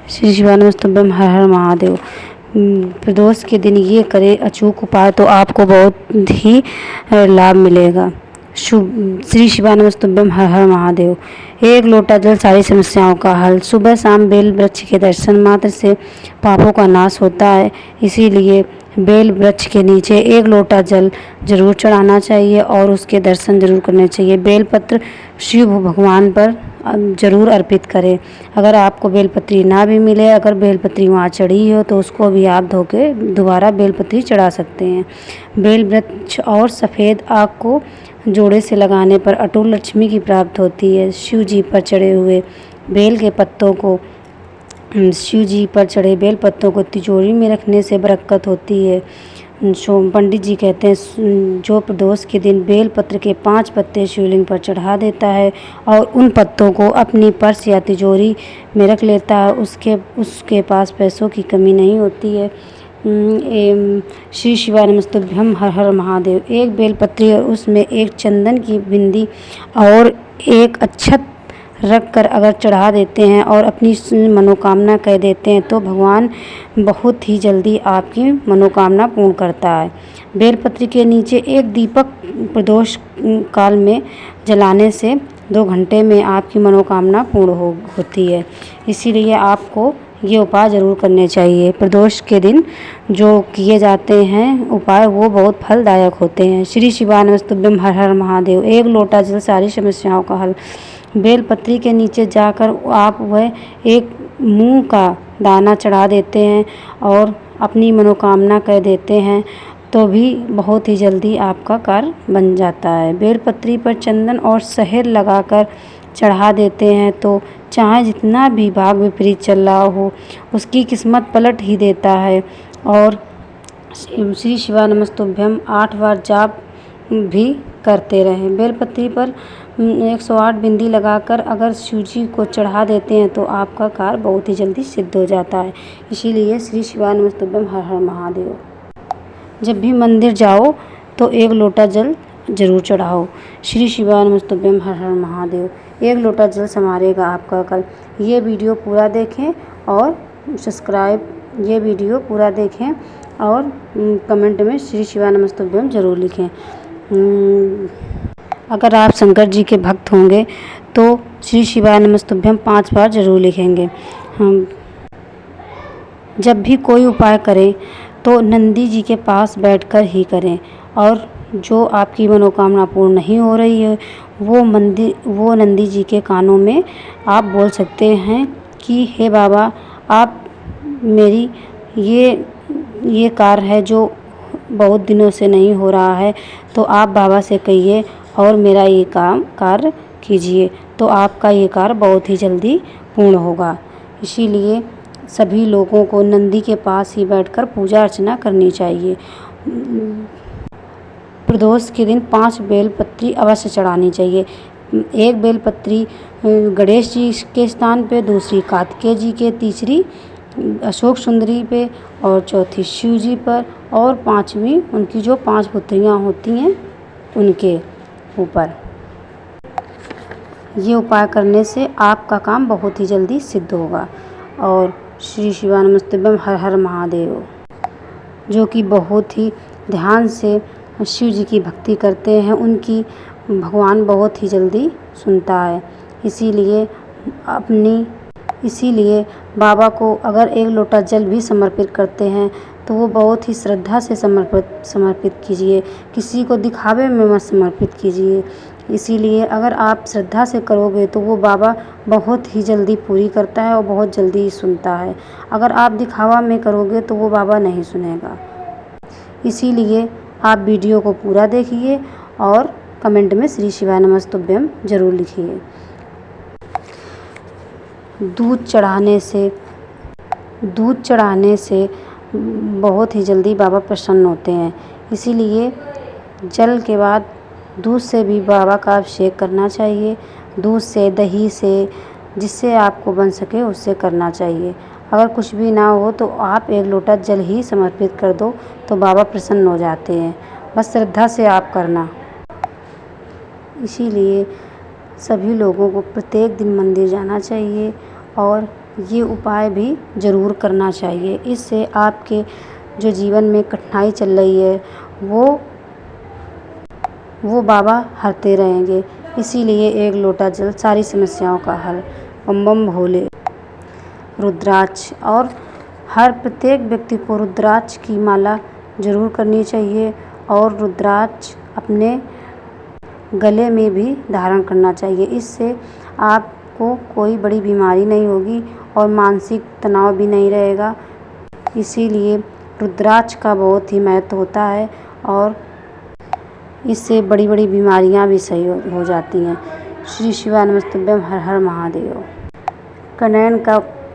श्री शिवानमस्तुभ्यम, हर हर महादेव। प्रदोष के दिन ये करें अचूक उपाय तो आपको बहुत ही लाभ मिलेगा। शुभ श्री शिवानमस्तुभ्यम, हर हर महादेव। एक लोटा जल सारी समस्याओं का हल। सुबह शाम बेल वृक्ष के दर्शन मात्र से पापों का नाश होता है, इसीलिए बेल वृक्ष के नीचे एक लोटा जल जरूर चढ़ाना चाहिए और उसके दर्शन जरूर करने चाहिए। बेलपत्र शिव भगवान पर जरूर अर्पित करें। अगर आपको बेलपत्री ना भी मिले, अगर बेलपत्री वहाँ चढ़ी हो तो उसको भी आप धो के दोबारा बेलपत्री चढ़ा सकते हैं। बेल वृक्ष और सफ़ेद आग को जोड़े से लगाने पर अटूट लक्ष्मी की प्राप्ति होती है। शिव जी पर चढ़े हुए बेल के पत्तों को शिव जी पर चढ़े बेल पत्तों को तिजोरी में रखने से बरकत होती है। पंडित जी कहते हैं जो प्रदोष के दिन बेल पत्र के 5 पत्ते शिवलिंग पर चढ़ा देता है और उन पत्तों को अपनी पर्स या तिजोरी में रख लेता है, उसके पास पैसों की कमी नहीं होती है। श्री शिवानमस्तुभ्यम, हर हर महादेव। एक बेलपत्री और उसमें एक चंदन की बिंदी और एक अक्षत रख कर अगर चढ़ा देते हैं और अपनी मनोकामना कह देते हैं तो भगवान बहुत ही जल्दी आपकी मनोकामना पूर्ण करता है। बेलपत्री के नीचे एक दीपक प्रदोष काल में जलाने से 2 घंटे में आपकी मनोकामना पूर्ण होती है। इसीलिए आपको ये उपाय ज़रूर करने चाहिए। प्रदोष के दिन जो किए जाते हैं उपाय वो बहुत फलदायक होते हैं। श्री शिवानमस्तुभ्यम, हर हर महादेव। एक लोटा जल सारी समस्याओं का हल। बेलपत्री के नीचे जाकर आप वह एक मूंग का दाना चढ़ा देते हैं और अपनी मनोकामना कह देते हैं तो भी बहुत ही जल्दी आपका कार्य बन जाता है। बेलपत्री पर चंदन और शहद लगाकर चढ़ा देते हैं तो चाहे जितना भी भाग विपरीत चल रहा हो उसकी किस्मत पलट ही देता है। और श्री शिवानमस्तुभ्यम 8 बार जाप भी करते रहें। बेलपत्री पर 108 बिंदी लगाकर अगर शिव जी को चढ़ा देते हैं तो आपका कार्य बहुत ही जल्दी सिद्ध हो जाता है। इसीलिए श्री शिवानमस्तुभ्यम, हर हर महादेव। जब भी मंदिर जाओ तो एक लोटा जल जरूर चढ़ाओ। श्री शिवानमस्तुभ्यम, हर हर महादेव। एक लोटा जल संवारेगा आपका कल। ये वीडियो पूरा देखें और ये वीडियो पूरा देखें और कमेंट में श्री शिवानमस्तुभ्यम जरूर लिखें। अगर आप शंकर जी के भक्त होंगे तो श्री शिवानमस्तुभ्यम 5 बार जरूर लिखेंगे। जब भी कोई उपाय करें तो नंदी जी के पास बैठकर ही करें और जो आपकी मनोकामना पूर्ण नहीं हो रही है वो नंदी जी के कानों में आप बोल सकते हैं कि हे बाबा, आप मेरी ये कार्य है जो बहुत दिनों से नहीं हो रहा है तो आप बाबा से कहिए और मेरा ये कार्य कीजिए तो आपका ये कार्य बहुत ही जल्दी पूर्ण होगा। इसीलिए सभी लोगों को नंदी के पास ही बैठकर पूजा अर्चना करनी चाहिए। प्रदोष के दिन 5 बेलपत्री अवश्य चढ़ानी चाहिए। एक बेलपत्री गणेश जी के स्थान पे, दूसरी कार्तिकेय जी के, तीसरी अशोक सुंदरी पे और चौथी शिव जी पर और 5वीं उनकी जो 5 पुत्रियाँ होती हैं उनके ऊपर। ये उपाय करने से आपका काम बहुत ही जल्दी सिद्ध होगा। और श्री शिवानमस्तुभ्यम, हर हर महादेव। जो कि बहुत ही ध्यान से शिव जी की भक्ति करते हैं उनकी भगवान बहुत ही जल्दी सुनता है। इसीलिए बाबा को अगर एक लोटा जल भी समर्पित करते हैं तो वो बहुत ही श्रद्धा से समर्पित कीजिए। किसी को दिखावे में मत समर्पित कीजिए। इसीलिए अगर आप श्रद्धा से करोगे तो वो बाबा बहुत ही जल्दी पूरी करता है और बहुत जल्दी ही सुनता है। अगर आप दिखावा में करोगे तो वो बाबा नहीं सुनेगा। इसीलिए आप वीडियो को पूरा देखिए और कमेंट में श्री शिवानमस्तुभ्यम जरूर लिखिए। दूध चढ़ाने से बहुत ही जल्दी बाबा प्रसन्न होते हैं। इसीलिए जल के बाद दूध से भी बाबा का अभिषेक करना चाहिए। दूध से, दही से, जिससे आपको बन सके उससे करना चाहिए। अगर कुछ भी ना हो तो आप एक लोटा जल ही समर्पित कर दो तो बाबा प्रसन्न हो जाते हैं। बस श्रद्धा से आप करना। इसीलिए सभी लोगों को प्रत्येक दिन मंदिर जाना चाहिए और ये उपाय भी ज़रूर करना चाहिए। इससे आपके जो जीवन में कठिनाई चल रही है वो बाबा हरते रहेंगे। इसीलिए एक लोटा जल सारी समस्याओं का हल। बम बम भोले। रुद्राक्ष, और हर प्रत्येक व्यक्ति को रुद्राक्ष की माला ज़रूर करनी चाहिए और रुद्राक्ष अपने गले में भी धारण करना चाहिए। इससे आपको कोई बड़ी बीमारी नहीं होगी और मानसिक तनाव भी नहीं रहेगा। इसीलिए रुद्राक्ष का बहुत ही महत्व होता है और इससे बड़ी बड़ी बीमारियां भी सही हो जाती हैं। श्री शिवाय नमस्तुभ्यम। हर हर महादेव।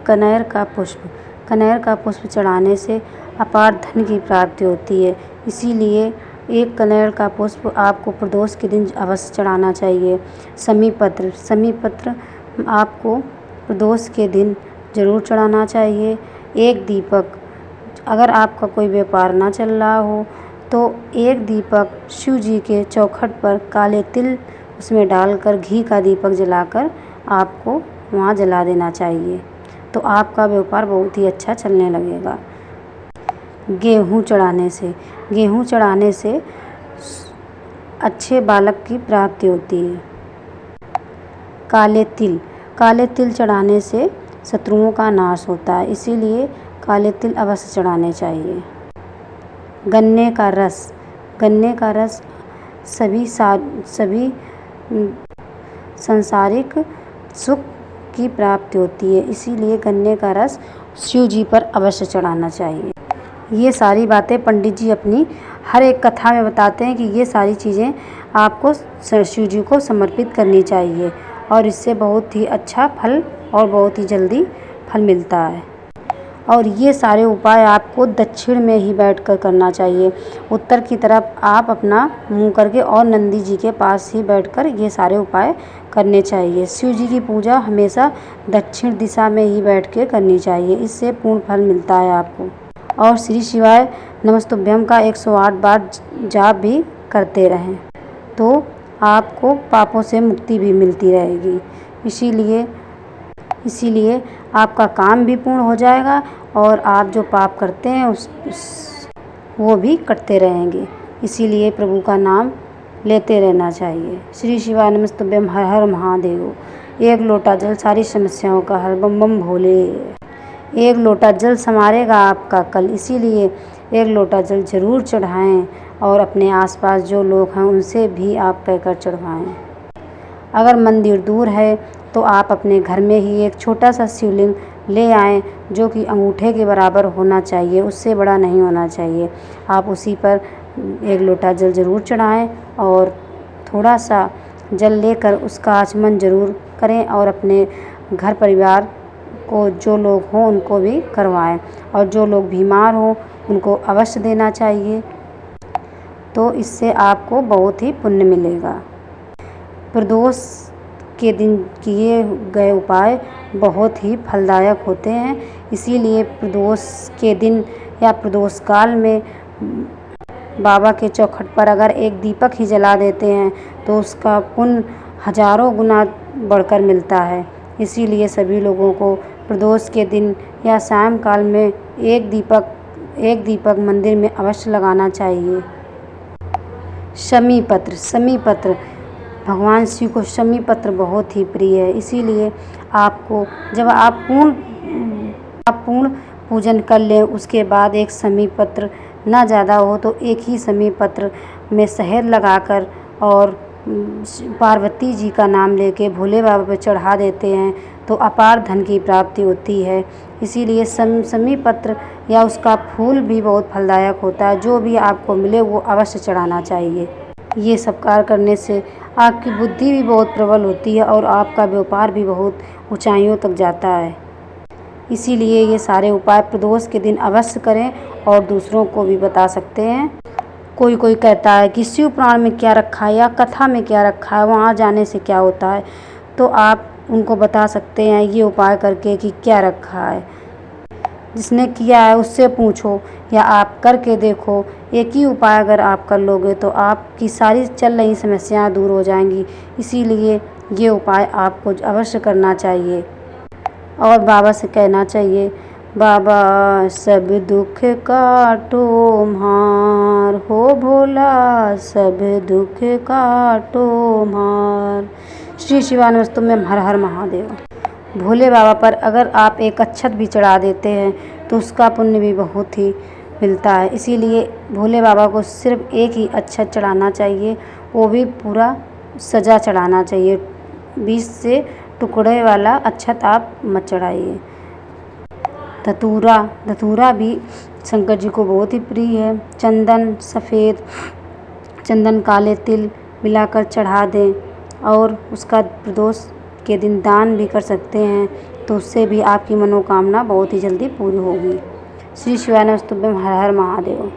कनेर का पुष्प चढ़ाने से अपार धन की प्राप्ति होती है। इसीलिए एक कनेर का पुष्प आपको प्रदोष के दिन अवश्य चढ़ाना चाहिए। समी पत्र आपको प्रदोष के दिन ज़रूर चढ़ाना चाहिए। एक दीपक, अगर आपका कोई व्यापार ना चल रहा हो तो एक दीपक शिव जी के चौखट पर काले तिल उसमें डालकर घी का दीपक जलाकर आपको वहाँ जला देना चाहिए, तो आपका व्यापार बहुत ही अच्छा चलने लगेगा। गेहूँ चढ़ाने से अच्छे बालक की प्राप्ति होती है। काले तिल चढ़ाने से शत्रुओं का नाश होता है, इसीलिए काले तिल अवश्य चढ़ाने चाहिए। गन्ने का रस सभी सांसारिक सुख की प्राप्ति होती है, इसीलिए गन्ने का रस शिव जी पर अवश्य चढ़ाना चाहिए। ये सारी बातें पंडित जी अपनी हर एक कथा में बताते हैं कि ये सारी चीज़ें आपको शिव जी को समर्पित करनी चाहिए और इससे बहुत ही अच्छा फल और बहुत ही जल्दी फल मिलता है। और ये सारे उपाय आपको दक्षिण में ही बैठकर करना चाहिए। उत्तर की तरफ आप अपना मुंह करके और नंदी जी के पास ही बैठकर ये सारे उपाय करने चाहिए। शिव जी की पूजा हमेशा दक्षिण दिशा में ही बैठ के करनी चाहिए, इससे पूर्ण फल मिलता है आपको। और श्री शिवाय नमस्तुभ्यम का 108 बार जाप भी करते रहें तो आपको पापों से मुक्ति भी मिलती रहेगी। इसीलिए आपका काम भी पूर्ण हो जाएगा और आप जो पाप करते हैं वो भी करते रहेंगे। इसीलिए प्रभु का नाम लेते रहना चाहिए। श्री शिवाय नमस्तुभ्यम। हर हर महादेव। एक लोटा जल सारी समस्याओं का हल। बम बम भोले। एक लोटा जल संवारेगा आपका कल, इसीलिए एक लोटा जल ज़रूर चढ़ाएं और अपने आसपास जो लोग हैं उनसे भी आप कहकर चढ़वाएं। अगर मंदिर दूर है तो आप अपने घर में ही एक छोटा सा शिवलिंग ले आएं जो कि अंगूठे के बराबर होना चाहिए, उससे बड़ा नहीं होना चाहिए। आप उसी पर एक लोटा जल ज़रूर चढ़ाएं और थोड़ा सा जल लेकर उसका आचमन ज़रूर करें और अपने घर परिवार को जो लोग हों उनको भी करवाएं और जो लोग बीमार हों उनको अवश्य देना चाहिए, तो इससे आपको बहुत ही पुण्य मिलेगा। प्रदोष के दिन किए गए उपाय बहुत ही फलदायक होते हैं, इसीलिए प्रदोष के दिन या प्रदोष काल में बाबा के चौखट पर अगर एक दीपक ही जला देते हैं तो उसका पुण्य हजारों गुना बढ़कर मिलता है। इसीलिए सभी लोगों को प्रदोष के दिन या शाम काल में एक दीपक मंदिर में अवश्य लगाना चाहिए। शमी पत्र भगवान शिव को शमी पत्र बहुत ही प्रिय है, इसीलिए आपको जब आप पूर्ण पूजन कर लें उसके बाद एक शमी पत्र ना ज़्यादा हो तो एक ही शमी पत्र में शहद लगाकर और पार्वती जी का नाम लेके भोले बाबा पे चढ़ा देते हैं तो अपार धन की प्राप्ति होती है। इसीलिए शमी पत्र या उसका फूल भी बहुत फलदायक होता है, जो भी आपको मिले वो अवश्य चढ़ाना चाहिए। ये सब कार्य करने से आपकी बुद्धि भी बहुत प्रबल होती है और आपका व्यापार भी बहुत ऊंचाइयों तक जाता है। इसीलिए ये सारे उपाय प्रदोष के दिन अवश्य करें और दूसरों को भी बता सकते हैं। कोई कहता है कि शिव पुराण में क्या रखा है या कथा में क्या रखा है, वहाँ जाने से क्या होता है, तो आप उनको बता सकते हैं ये उपाय करके कि क्या रखा है। जिसने किया है उससे पूछो या आप करके देखो। एक ही उपाय अगर आप कर लोगे तो आपकी सारी चल रही समस्याएं दूर हो जाएंगी। इसीलिए ये उपाय आपको अवश्य करना चाहिए। और बाबा से कहना चाहिए, बाबा सब दुख काटो म्हार, हो भोला सब दुख काटो म्हार। श्री शिवानमस्तुभ्यं में हर हर महादेव। भोले बाबा पर अगर आप एक अक्षत भी चढ़ा देते हैं तो उसका पुण्य भी बहुत ही मिलता है। इसीलिए भोले बाबा को सिर्फ एक ही अक्षत चढ़ाना चाहिए, वो भी पूरा सजा चढ़ाना चाहिए। 20 से टुकड़े वाला अक्षत आप मत चढ़ाइए। धतूरा भी शंकर जी को बहुत ही प्रिय है। चंदन सफ़ेद, चंदन काले तिल मिलाकर चढ़ा दें और उसका प्रदोष के दिन दान भी कर सकते हैं, तो उससे भी आपकी मनोकामना बहुत ही जल्दी पूरी होगी। श्री शिवानमस्तुभ्यं हर हर महादेव।